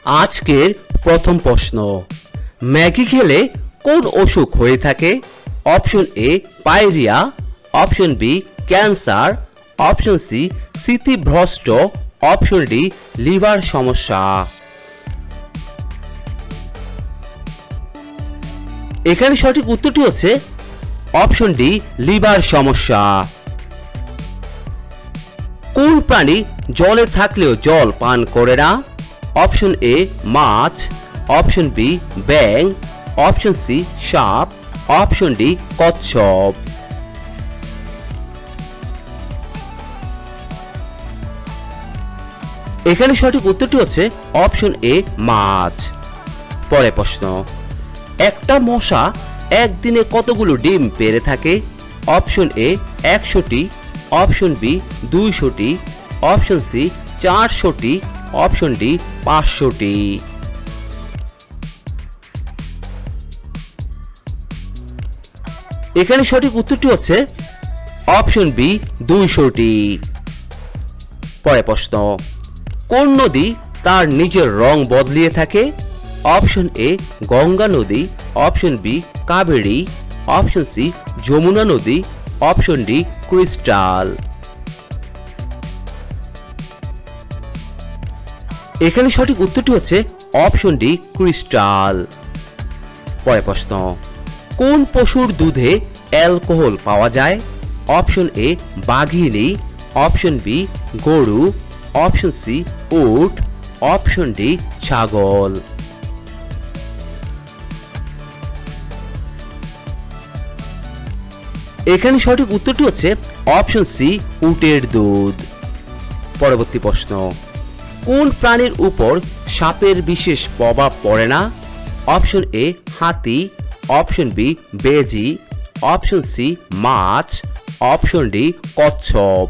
আজকের প্রথম প্রশ্ন, ম্যাগি খেলে কোন অসুখ হয়ে থাকে? Option A pyorrhoea, option B cancer, option C স্মৃতিভ্রষ্ট, অপশন ডি লিভার সমস্যা। এখানে সঠিক উত্তরটি হচ্ছে অপশন ডি লিভার সমস্যা। কোন প্রাণী জলে থাকলেও জল পান করে না? অপশন এ মাছ, অপশন বি ব্যাঙ, অপশন সি সাপ, অপশন ডি কচ্ছপ। এখানে সঠিক উত্তরটি হচ্ছে অপশন এ মাছ। পরের প্রশ্ন, একটা মশা একদিনে কতগুলো ডিম পেড়ে থাকে? অপশন এ 100টি, অপশন বি 200টি, অপশন সি 400টি, অপশন ডি 500টি। এখানে সঠিক উত্তরটি হচ্ছে অপশন বি 200টি। পরের প্রশ্ন, কোন নদী তার নিজের রং বদলিয়ে থাকে? অপশন এ গঙ্গা নদী, option B Kaveri, option C Yamuna নদী, অপশন ডি ক্রিস্টাল। এখানে সঠিক উত্তরটি হচ্ছে অপশন ডি ক্রিস্টাল। পরের প্রশ্ন, কোন পশুর দুধে অ্যালকোহল পাওয়া যায়? অপশন এ বাঘিনী, অপশন বি গরু, অপশন সি উট, অপশন ডি ছাগল। এখানে সঠিক উত্তরটি হচ্ছে অপশন সি উটের দুধ। পরবর্তী প্রশ্ন, কোন প্রাণীর উপর সাপের বিশেষ প্রভাব পড়ে না? অপশন এ হাতি, অপশন বি বেজি, অপশন সি মাছ, অপশন ডি কচ্ছপ।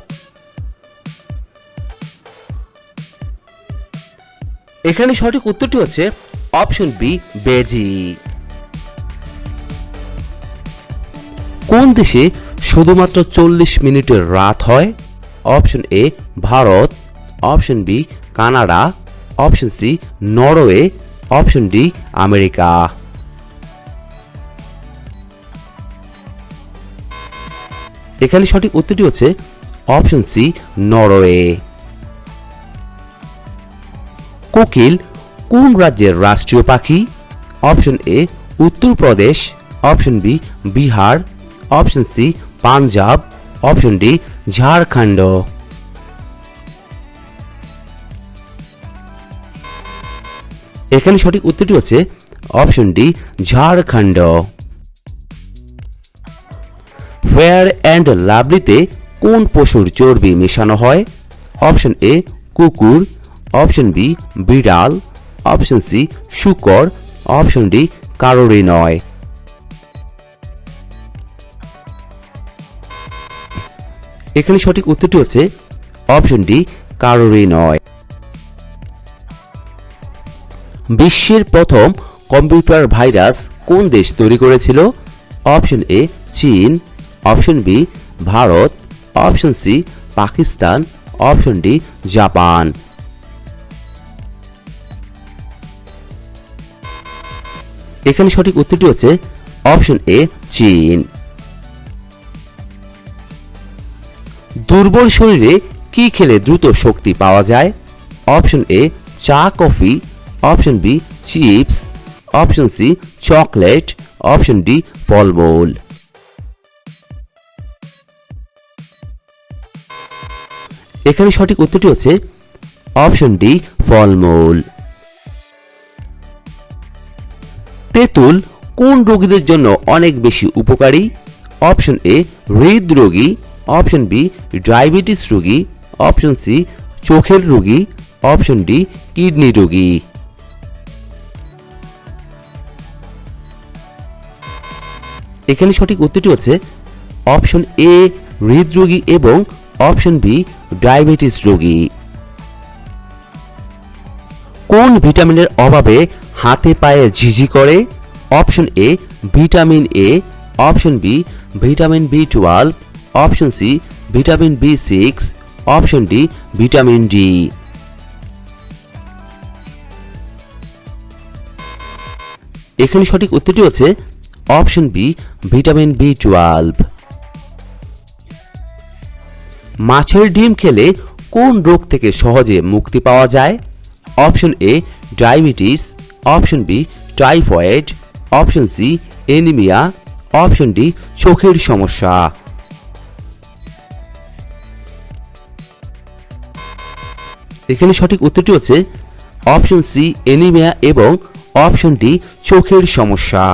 এখানে সঠিক উত্তরটি হচ্ছে অপশন বি বেজি। কোন দেশে শুধুমাত্র 40 মিনিটের রাত হয়? Option A Bharat, option B Canada, option C Norway, option D America. এখানে সঠিক উত্তরটি হচ্ছে অপশন সি নরওয়ে। কোকিল কোন রাজ্যের রাষ্ট্রীয় পাখি? Option A Uttar Pradesh, option B Bihar, option C Punjab, option D Jharkhand. এখানে সঠিক উত্তরটি হচ্ছে option D Jharkhand. Fair and লাভলিতে কোন পশুর চর্বি মেশানো হয়? অপশন এ কুকুর, অপশন বি বিড়াল, অপশন সি শূকর, অপশন ডি কারোরই নয়। এখানে সঠিক উত্তরটি হচ্ছে অপশন ডি কারোরই নয়। বিশ্বের প্রথম কম্পিউটার ভাইরাস কোন দেশ তৈরি করেছিল? অপশন এ চীন, option B Bharat, option C Pakistan, option D Japan. এখানে সঠিক উত্তরটি হচ্ছে অপশন এ চীন। দুর্বল শরীরে কি খেলে দ্রুত শক্তি পাওয়া যায়? অপশন এ চা coffee, option B chips, option C chocolate, option D ফলমূল। এখানে সঠিক উত্তরটি হচ্ছে অপশন ডি ফলমূল। তেঁতুল কোন রোগীদের জন্য অনেক বেশি উপকারী? অপশন এ হৃদরোগী, অপশন বি ডায়াবেটিস রোগী, অপশন সি চোখের রোগী, অপশন ডি কিডনি রোগী। এখানে সঠিক উত্তরটি হচ্ছে অপশন এ হৃদরোগী এবং অপশন বি ডায়াবেটিস রোগী। কোন ভিটামিনের অভাবে হাতে পায়ে ঝিঝি করে? Option A vitamin A, option B vitamin বি12, option C vitamin বি6, option D vitamin D. এখানে সঠিক উত্তরটি হচ্ছে অপশন বি ভিটামিন B12। মাছের ডিম খেলে কোন রোগ থেকে সহজে মুক্তি পাওয়া যায়? Option A diabetes, option B typhoid, option C anaemia, option D চোখের সমস্যা। এখানে সঠিক উত্তরটি হচ্ছে অপশন সি অ্যানিমিয়া এবং অপশন ডি চোখের সমস্যা।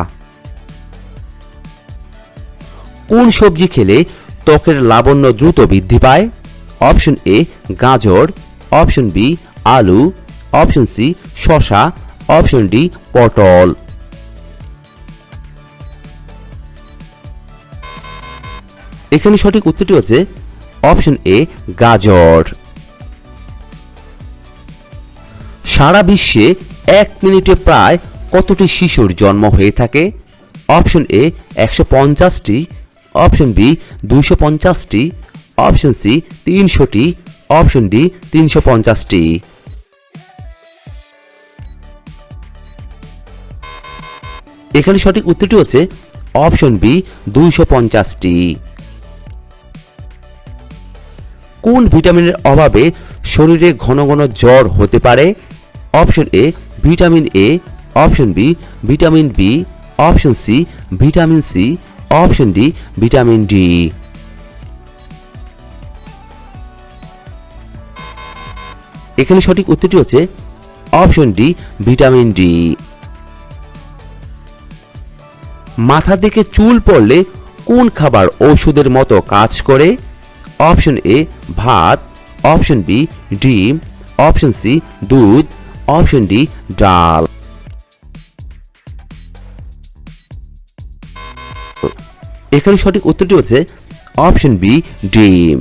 কোন সবজি খেলে ত্বকের লাবণ্য দ্রুত বৃদ্ধি পায়? অপশন এ গাজর, অপশন বি আলু, অপশন সি শসা, অপশন ডি পটল। এখানে সঠিক উত্তরটি হচ্ছে অপশন এ গাজর। সারা বিশ্বে 1 মিনিটে প্রায় কতটি শিশুর জন্ম হয়ে থাকে? অপশন এ 150টি, অপশন বি 250টি, অপশন সি 300টি, অপশন ডি 350টি। এখানে সঠিক উত্তরটি হচ্ছে অপশন বি 250টি। কোন ভিটামিনের অভাবে শরীরে ঘন ঘন জ্বর হতে পারে? Option A vitamin A, option B vitamin B, option C vitamin C, option D vitamin D. এখানে সঠিক উত্তরটি হচ্ছে অপশন ডি ভিটামিন ডি। মাথা থেকে চুল পড়লে কোন খাবার ঔষধের মতো কাজ করে? অপশন এ ভাত, অপশন বি ডিম, অপশন সি দুধ, অপশন ডি ডাল। এখানে সঠিক উত্তরটি হচ্ছে অপশন বি ডিম।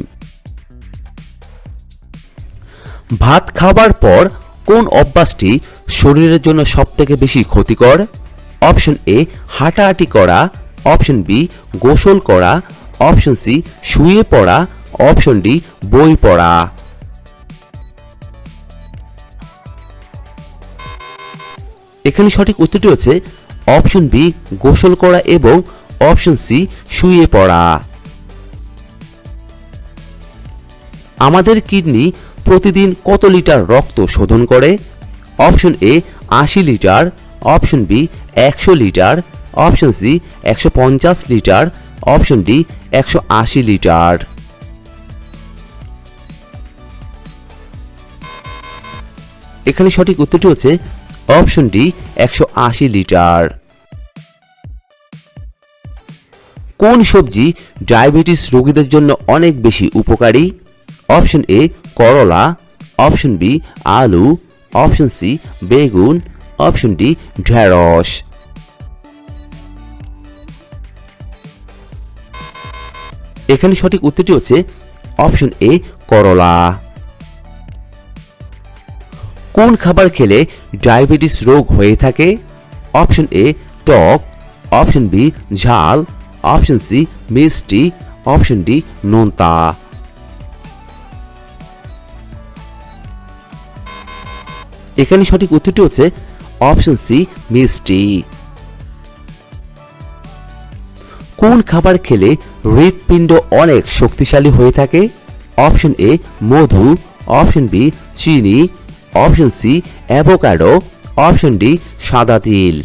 ভাত খাবার পর কোন অভ্যাসটি শরীরের জন্য সবথেকে বেশি ক্ষতিকর? অপশন এ হাঁটাহাঁটি করা, অপশন বি গোসল করা, অপশন সি শুয়ে পড়া, অপশন ডি বই পড়া। এখানে সঠিক উত্তরটি হচ্ছে অপশন বি গোসল করা এবং অপশন সি শুয়ে পড়া। আমাদের কিডনি প্রতিদিন কত লিটার রক্ত শোধন করে? Option A 80 litre, option B 100 litre, option C 150 litre, option D 180 litre. এখানে সঠিক উত্তরটি হচ্ছে অপশন ডি 180 লিটার। কোন সবজি ডায়াবেটিস রোগীদের জন্য অনেক বেশি উপকারী? অপশন এ করলা, অপশন বি আলু, অপশন সি বেগুন, অপশন ডি ঢেঁড়স। এখানে সঠিক উত্তরটি হচ্ছে অপশন এ করলা। কোন খাবার খেলে ডায়াবেটিস রোগ হয়ে থাকে? অপশন এ টক, অপশন বি ঝাল, অপশন সি মিষ্টি, অপশন ডি নোনতা। এখানে সঠিক উত্তরটি হচ্ছে অপশন সি মিষ্টি। কোন খাবার খেলে হৃৎপিণ্ড অনেক শক্তিশালী হয়ে থাকে? অপশন এ মধু, অপশন বি চিনি, option C avocado, option D সাদা তিল।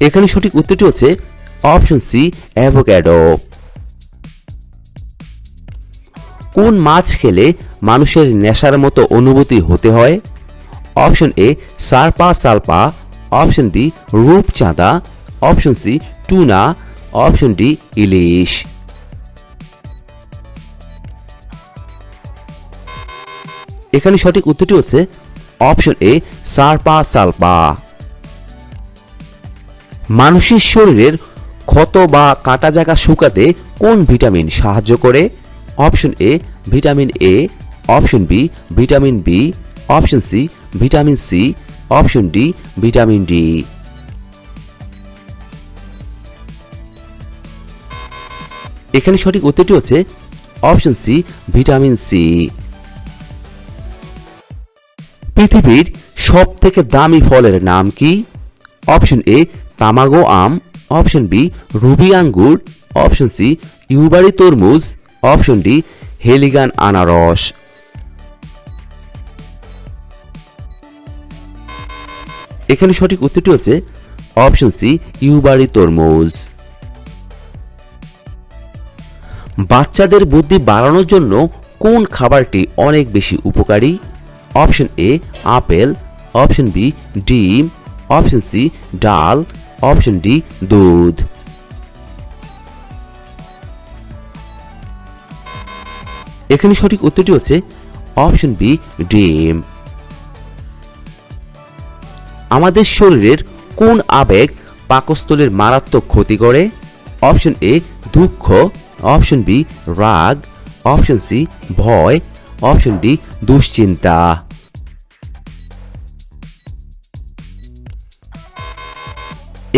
এখানে সঠিক উত্তরটি হচ্ছে অপশন সি অ্যাভোকাডো। কোন মাছ খেলে মানুষের নেশার মতো অনুভূতি হতে হয়? অপশন এ সারপা সালপা, অপশন বি রূপচাঁদা, option C tuna, option D ইলিশ। এখানে সঠিক উত্তরটি হচ্ছে অপশন এ সারপা সালপা। মানুষের শরীরের ক্ষত বা কাটা জায়গা শুকাতে কোন ভিটামিন সাহায্য করে? Option A vitamin A, option B vitamin B, option C vitamin C, option D vitamin D. এখানে সঠিক উত্তরটি হচ্ছে অপশন সি ভিটামিন সি। পৃথিবীর সব থেকে দামি ফলের নাম কি? অপশন এ তামাগো আম, অপশন বি রুবি আঙ্গুর, অপশন সি ইউবারি তরমুজ, অপশন ডি হেলিগান আনারস। এখানে সঠিক উত্তরটি হচ্ছে অপশন সি ইউবারি তরমুজ। বাচ্চাদের বুদ্ধি বাড়ানোর জন্য কোন খাবারটি অনেক বেশি উপকারী? Option A apple, option B ডিম, অপশন সি ডাল, অপশন ডি দুধ। এখানে সঠিক উত্তরটি হচ্ছে অপশন বি ডিম। আমাদের শরীরের কোন আবেগ পাকস্থলীর মারাত্মক ক্ষতি করে? অপশন এ দুঃখ, অপশন বি রাগ, অপশন সি ভয়, অপশন ডি দুশ্চিন্তা।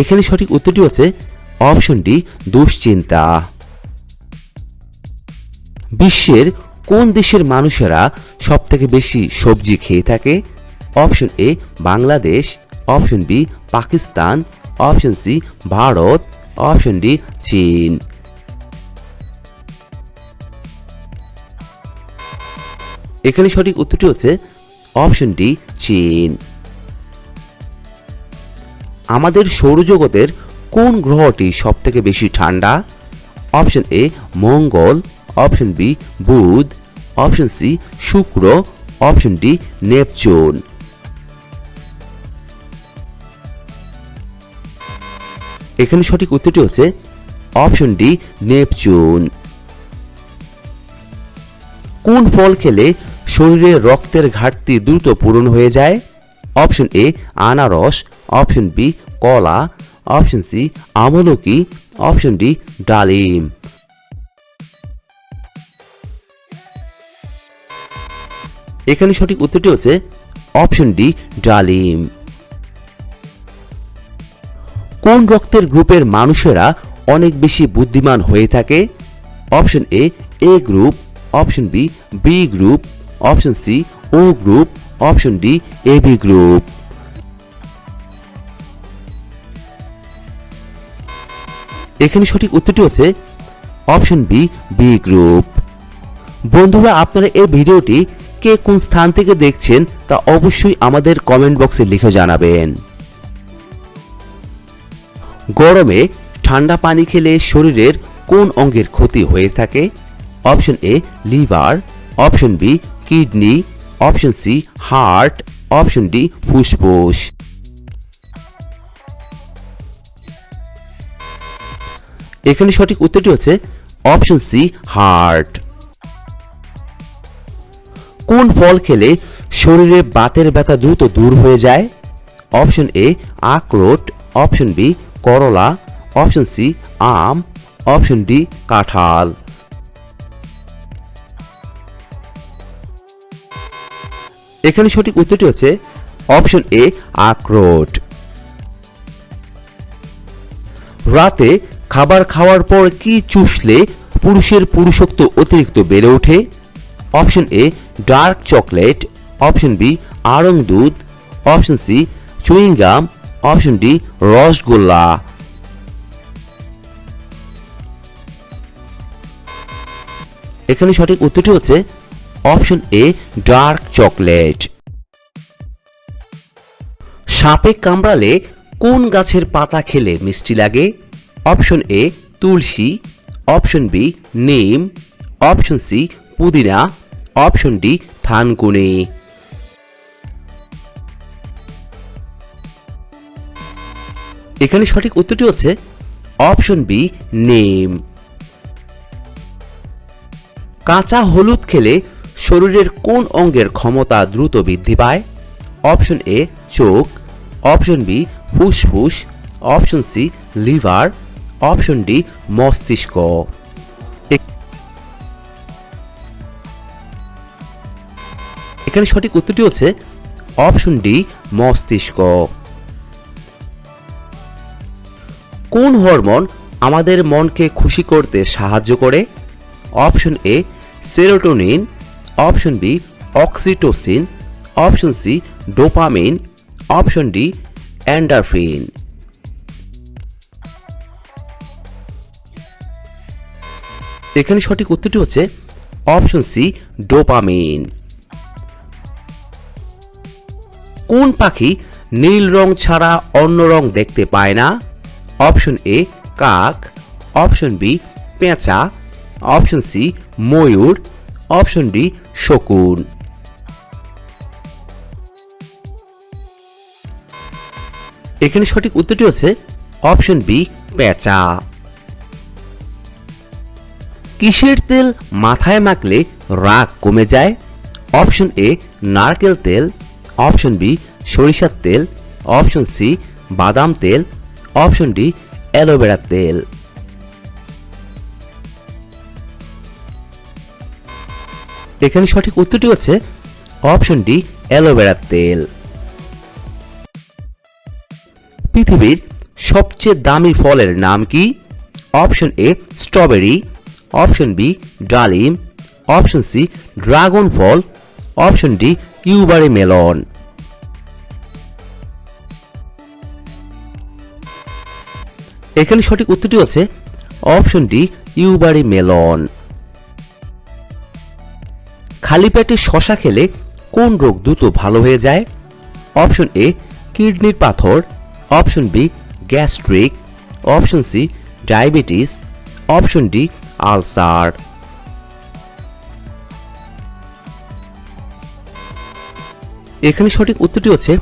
এখানে সঠিক উত্তরটি হচ্ছে অপশন ডি দুশ্চিন্তা। বিশ্বের কোন দেশের মানুষেরা সবথেকে বেশি সবজি খেয়ে থাকে? Option A Bangladesh, option B Pakistan, option C Bharat, option D চীন। এখানে সঠিক উত্তরটি হচ্ছে অপশন ডি চীন। আমাদের সৌরজগতের কোন গ্রহটি সবথেকে বেশি ঠান্ডা? Option A Mangal, option B Budh, option C Shukra, option D Neptune. এখানে সঠিক উত্তরটি হচ্ছে অপশন ডি নেপচুন। কোন ফল খেলে শরীরে রক্তের ঘাটতি দ্রুত পূরণ হয়ে যায়? অপশন এ আনারস, অপশন বি কলা, অপশন সি আমলকি, অপশন ডি ডালিম। এখানে সঠিক উত্তরটি হচ্ছে অপশন ডি ডালিম। কোন রক্তের গ্রুপের মানুষেরা অনেক বেশি বুদ্ধিমান হয়ে থাকে? Option A group, option B B group, option C O group, option D AB group. এখানে সঠিক উত্তরটি হচ্ছে অপশন বি বি গ্রুপ। বন্ধুরা, আপনারা এই ভিডিওটি কে কোন স্থান থেকে দেখছেন তা অবশ্যই আমাদের কমেন্ট বক্সে লিখে জানাবেন। গরমে ঠান্ডা পানি খেলে শরীরের কোন অঙ্গের ক্ষতি হয়ে থাকে? Option A liver, option B kidney, option C heart, option D ফুসফুস। এখানে সঠিক উত্তরটি হচ্ছে অপশন সি হার্ট। কোন ফল খেলে শরীরে বাতের ব্যথা দ্রুত দূর হয়ে যায়? অপশন এ আখরোট, অপশন বি করলা, অপশন সি আম, অপশন ডি কাঁঠাল। এখানে সঠিক উত্তরটি হচ্ছে অপশন এ আখরোট। রাতে খাবার খাওয়ার পর কি চুষলে পুরুষের পুরুষত্ব অতিরিক্ত বেড়ে ওঠে? Option A dark chocolate, option B আড়ং দুধ, option C chewing gum, option D rasgulla. এখানে সঠিক উত্তরটি হচ্ছে অপশন এ ডার্ক চকলেট। সাপে কামড়ালে কোন গাছের পাতা খেলে মিষ্টি লাগে? অপশন এ তুলসী, অপশন বি নিম, অপশন সি পুদিনা, অপশন ডি থানকুনি। এখানে সঠিক উত্তরটি হচ্ছে অপশন বি নিম। কাঁচা হলুদ খেলে শরীরের কোন অঙ্গের ক্ষমতা দ্রুত বৃদ্ধি পায়? অপশন এ চোখ, অপশন বি ফুসফুস, option C liver, option D মস্তিষ্ক। এখানে সঠিক উত্তরটি হচ্ছে অপশন ডি মস্তিষ্ক। কোন হরমোন আমাদের মনকে খুশি করতে সাহায্য করে? Option A serotonin, option B oxytocin, option C dopamine, option D endorphin. এখানে সঠিক উত্তরটি হচ্ছে অপশন সি ডোপামিন। কোন পাখি নীল রং ছাড়া অন্য রং দেখতে পায় না? অপশন এ কাক, অপশন বি পেঁচা, অপশন সি ময়ূর, অপশন ডি শকুন। এখানে সঠিক উত্তরটি হচ্ছে অপশন বি পেঁচা। কিসের তেল মাথায় মাখলে রাগ কমে যায়? অপশন এ নারকেল তেল, অপশন বি সরিষার তেল, অপশন সি বাদাম তেল, অপশন ডি অ্যালোভেরা তেল। এখানে সঠিক উত্তরটি হচ্ছে অপশন ডি অ্যালোভেরা তেল। পৃথিবীর সবচেয়ে দামি ফলের নাম কি? Option A strawberry, option B ডালিম, অপশন সি ড্রাগন ফল, অপশন ডি কিউবারি মেলন। এখানে সঠিক উত্তরটি হচ্ছে অপশন ডি কিউবারি মেলন। খালি পেটে শশা খেলে কোন রোগ দ্রুত ভালো হয়ে যায়? অপশন এ কিডনির পাথর, option B gastric, option C diabetes, option D ulcer. এখানে সঠিক উত্তরটি হচ্ছে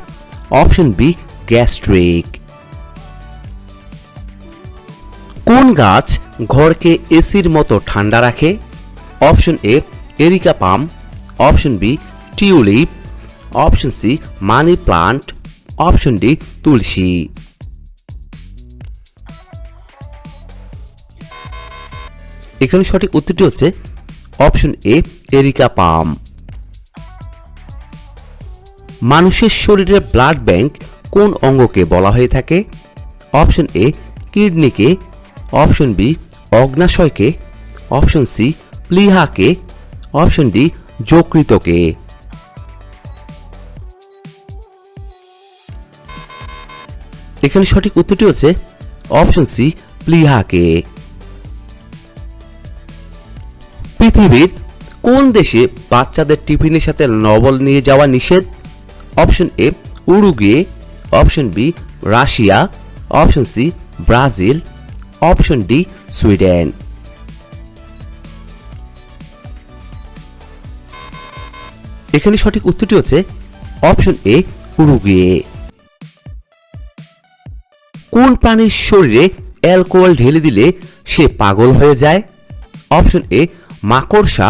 অপশন বি গ্যাস্ট্রিক। কোন গাছ ঘরকে এসির মতো ঠান্ডা রাখে? Option A areca palm, option B tulip, option C money plant, option D তুলসী। এখানে সঠিক উত্তরটি হচ্ছে অপশন এ এরিকা পাম। মানুষের শরীরের ব্লাড ব্যাংক কোন অঙ্গকে বলা হয়ে থাকে? অপশন এ কিডনিকে, অপশন বি অগ্নাশয়কে, অপশন সি প্লীহাকে, অপশন ডি যকৃতকে। এখানে সঠিক উত্তরটি হচ্ছে অপশন সি প্লীহাকে। পৃথিবীর কোন দেশে বাচ্চাদের টিফিনের সাথে লবণ নিয়ে যাওয়া নিষেধ? Option A Uruguay, option B Russia, option C Brazil, option D Sweden. এখানে সঠিক উত্তরটি হচ্ছে অপশন এ উরুগুয়ে। কোন প্রাণীর শরীরে অ্যালকোহল ঢেলে দিলে সে পাগল হয়ে যায়? অপশন এ মাকড়সা,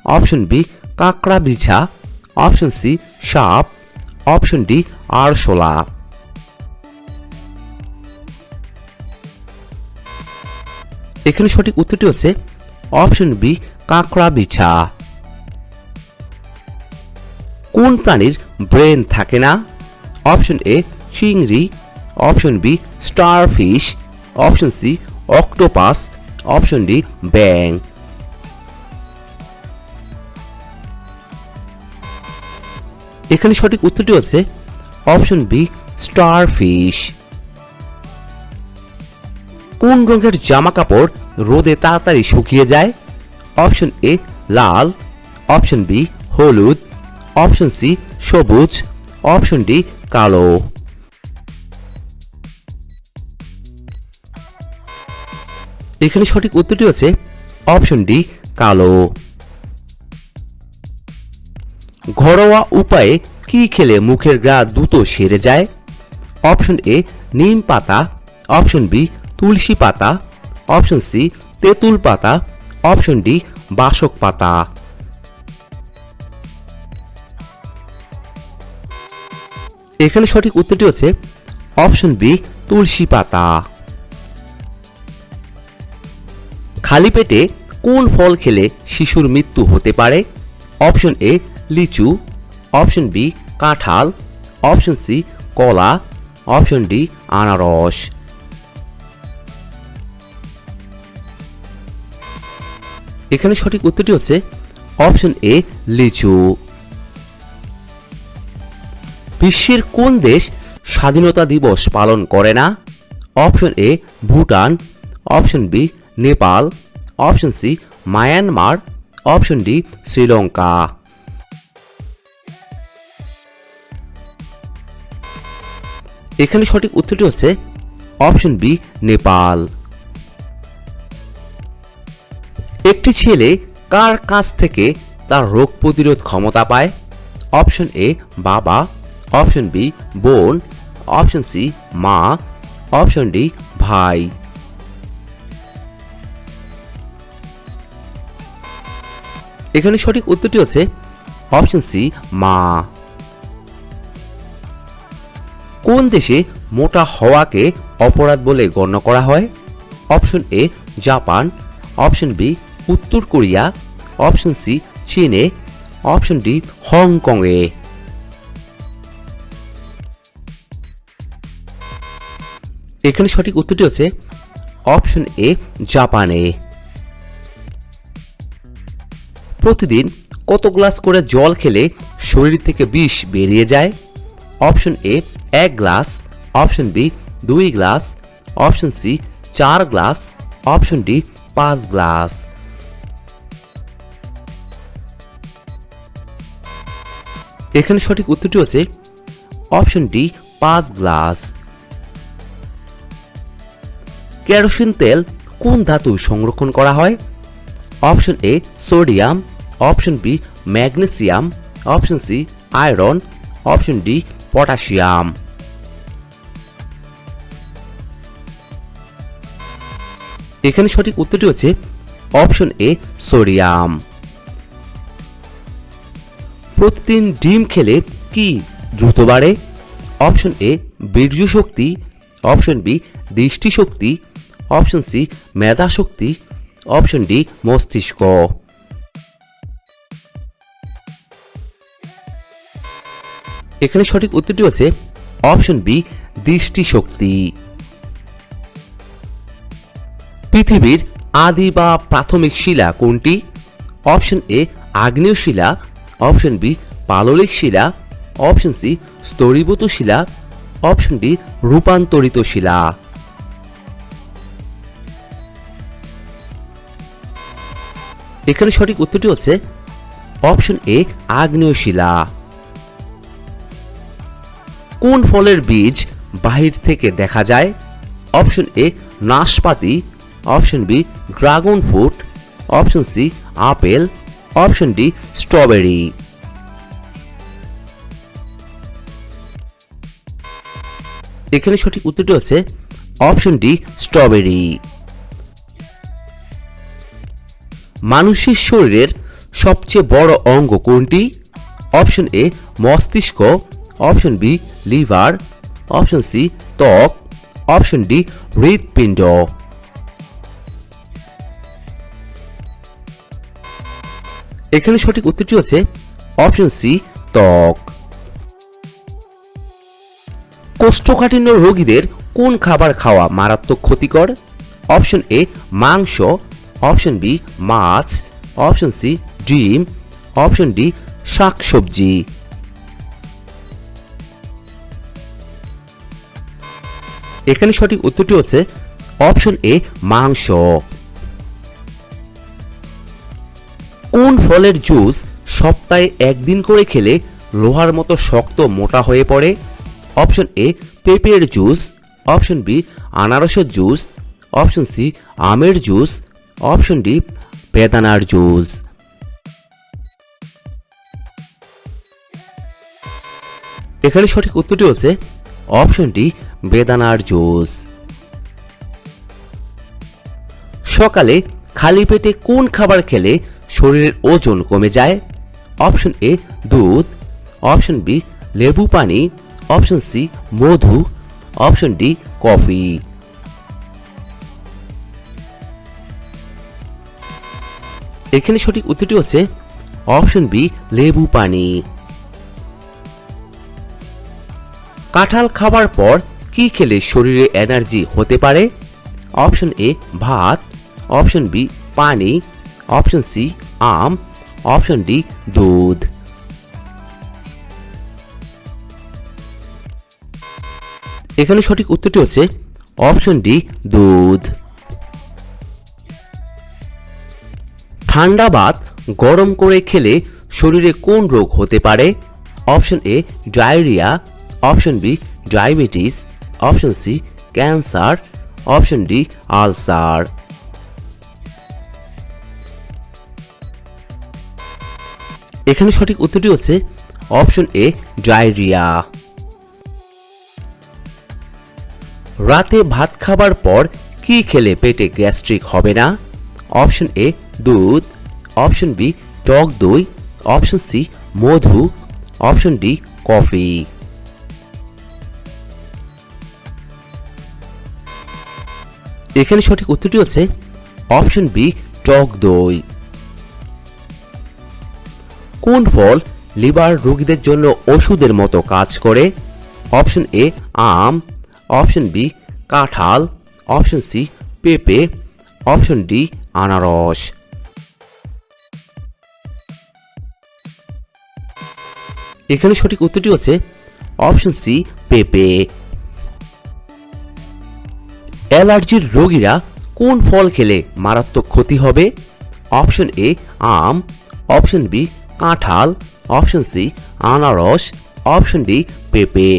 অপশন বি কাঁকড়া বিছা, অপশন সি সাপ, অপশন ডি আরশোলা। এখানে সঠিক উত্তরটি হচ্ছে অপশন বি কাঁকড়া বিছা। কোন প্রাণীর ব্রেন থাকে না? অপশন এ চিংড়ি, option B starfish, option C octopus, option D ব্যাং। এখানে সঠিক উত্তরটি হচ্ছে অপশন বি স্টারফিশ। কোন রঙের জামা কাপড় রোদে তাড়াতাড়ি শুকিয়ে যায়? অপশন এ লাল, অপশন বি হলুদ, অপশন সি সবুজ, অপশন ডি কালো। এখানে সঠিক উত্তরটি হচ্ছে অপশন ডি কালো। ঘরোয়া উপায়ে কি খেলে মুখের ঘা দ্রুত সেরে যায়? অপশন এ নিম পাতা, অপশন বি তুলসী পাতা, অপশন সি তেঁতুল পাতা, অপশন ডি বাসক পাতা। এখানে সঠিক উত্তরটি হচ্ছে অপশন বি তুলসী পাতা। খালি পেটে কোন ফল খেলে শিশুর মৃত্যু হতে পারে? অপশন এ লিচু, অপশন বি কাঁঠাল, অপশন সি কলা, অপশন ডি আনারস। এখানে সঠিক উত্তরটি হচ্ছে অপশন এ লিচু। বিশ্বের কোন দেশ স্বাধীনতা দিবস পালন করে না? Option A Bhutan, option B Nepal, option C Myanmar, option D Sri. এখানে সঠিক উত্তরটি হচ্ছে অপশন বি নেপাল। একটি ছেলে কার কাছ থেকে তার রোগ প্রতিরোধ ক্ষমতা পায়? অপশন এ বাবা, অপশন বি বোন, অপশন সি মা, অপশন ডি ভাই। এখানে সঠিক উত্তরটি হচ্ছে অপশন সি মা। কোন দেশে মোটা হওয়াকে অপরাধ বলে গণ্য করা হয়? Option A Japan, option B উত্তর কোরিয়া, অপশন সি চীনে, অপশন ডি হংকংয়ে। এখানে সঠিক উত্তরটি হচ্ছে অপশন এ জাপানে। প্রতিদিন কত গ্লাস করে জল খেলে শরীর থেকে বিষ বেরিয়ে যায়? Option A 1 glass, option B 2 glass, option C 4 glass, option D 5 glass. এখানে সঠিক উত্তরটি হচ্ছে অপশন ডি 5 গ্লাস। কেরোসিন তেল কোন ধাতু সংরক্ষণ করা হয়? Option A sodium, option B magnesium, option C iron, option D potassium. এখানে সঠিক উত্তরটি হচ্ছে অপশন এ সোডিয়াম। প্রতিদিন ডিম খেলে কি দ্রুত বাড়ে? অপশন এ বীর্য শক্তি, অপশন বি দৃষ্টি শক্তি, অপশন সি মেধা শক্তি, অপশন ডি মস্তিষ্ক। এখানে সঠিক উত্তরটি হচ্ছে অপশন বি দৃষ্টি শক্তি। পৃথিবীর আদি বা প্রাথমিক শিলা কোনটি? অপশন এ আগ্নেয় শিলা, অপশন বি পাললিক শিলা, অপশন সি স্তরীভূত শিলা, অপশন ডি রূপান্তরিত শিলা। এখানে সঠিক উত্তরটি হচ্ছে অপশন এ আগ্নেয় শিলা। কোন ফলের বীজ বাহির থেকে দেখা যায়? অপশন এ নাশপাতি, option B dragon fruit, option C apple, option D strawberry. এখানে সঠিক উত্তরটি হচ্ছে অপশন ডি স্ট্রবেরি। মানুষের শরীরের সবচেয়ে বড় অঙ্গ কোনটি? অপশন এ মস্তিষ্ক, option B liver, option C ত্বক, অপশন ডি হৃৎপিণ্ড। এখানে সঠিক উত্তরটি হচ্ছে অপশন সি ত্বক। কোষ্ঠকাঠিন্য রোগীদের কোন খাবার খাওয়া মারাত্মক ক্ষতিকর? অপশন এ মাংস, অপশন বি মাছ, অপশন সি ডিম, অপশন ডি শাকসবজি। এখানে সঠিক উত্তরটি হচ্ছে অপশন এ মাংস। কোন ফলের জুস সপ্তাহে একদিন করে খেলে লোহার মতো শক্ত মোটা হয়ে পড়ে? অপশন এ পেঁপের জুস, অপশন বি আনারসের জুস, অপশন সি আমের জুস, অপশন ডি বেদানার জুস। এখানে সঠিক উত্তরটি হচ্ছে অপশন ডি বেদানার জুস। সকালে খালি পেটে কোন খাবার খেলে শরীরের ওজন কমে যায়? অপশন এ দুধ, অপশন বি লেবু পানি, অপশন সি মধু, অপশন ডি কফি। এখানে সঠিক উত্তরটি হচ্ছে অপশন বি লেবু পানি। কাঁঠাল খাবার পর কি খেলে শরীরে এনার্জি হতে পারে? অপশন এ ভাত, অপশন বি পানি, অপশন সি আম, অপশন ডি দুধ। এখানে সঠিক উত্তরটি হচ্ছে অপশন ডি দুধ। ঠান্ডা ভাত গরম করে খেলে শরীরে কোন রোগ হতে পারে? Option A diarrhoea, option B diabetes, option C cancer, option D ulcer. এখানে সঠিক উত্তরটি হচ্ছে অপশন এ ডায়রিয়া। রাতে ভাত খাবার পর কি খেলে পেটে গ্যাস্ট্রিক হবে না? অপশন এ দুধ, অপশন বি টক দই, অপশন সি মধু, অপশন ডি কফি। এখানে সঠিক উত্তরটি হচ্ছে অপশন বি টক দই। কোন ফল লিভার রোগীদের জন্য ওষুধের মতো কাজ করে? অপশন এ আম, অপশন বি কাঁঠাল, অপশন সি পেঁপে, অপশন ডি আনারস। এখানে সঠিক উত্তরটি হচ্ছে অপশন সি পেঁপে। অ্যালার্জির রোগীরা কোন ফল খেলে মারাত্মক ক্ষতি হবে? অপশন এ আম, অপশন বি কাঁঠাল, অপশন সি আনারস, অপশন ডি পেঁপে।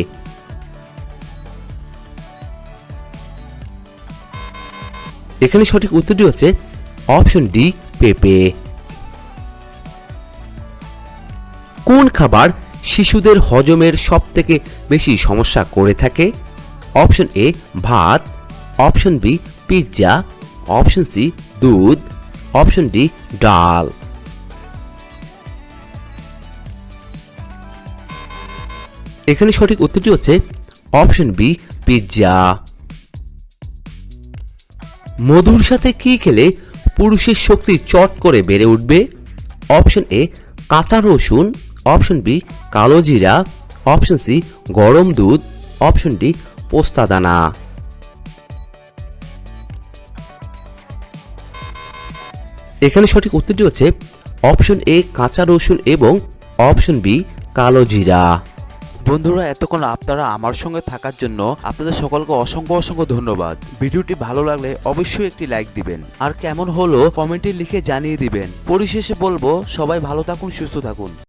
এখানে সঠিক উত্তরটি হচ্ছে অপশন ডি পেঁপে। কোন খাবার শিশুদের হজমের সবথেকে বেশি সমস্যা করে থাকে? অপশন এ ভাত, option B pizza, option C দুধ, অপশন ডি ডাল। এখানে সঠিক উত্তরটি হচ্ছে অপশন বি পিৎজা। মধুর সাথে কি খেলে পুরুষের শক্তি চট করে বেড়ে উঠবে? অপশন এ কাঁচা রসুন, অপশন বি কালো জিরা, অপশন সি গরম দুধ, অপশন ডি পোস্তা দানা। এখানে সঠিক উত্তরটি হচ্ছে অপশন এ কাঁচা রসুন এবং অপশন বি কালো জিরা। বন্ধুরা, এতক্ষণ আপনারা আমার সঙ্গে থাকার জন্য আপনাদের সকলকে অসংখ্য অসংখ্য ধন্যবাদ। ভিডিওটি ভালো লাগলে অবশ্যই একটি লাইক দিবেন, আর কেমন হলো কমেন্টে লিখে জানিয়ে দিবেন। পরিশেষে বলবো, সবাই ভালো থাকুন, সুস্থ থাকুন।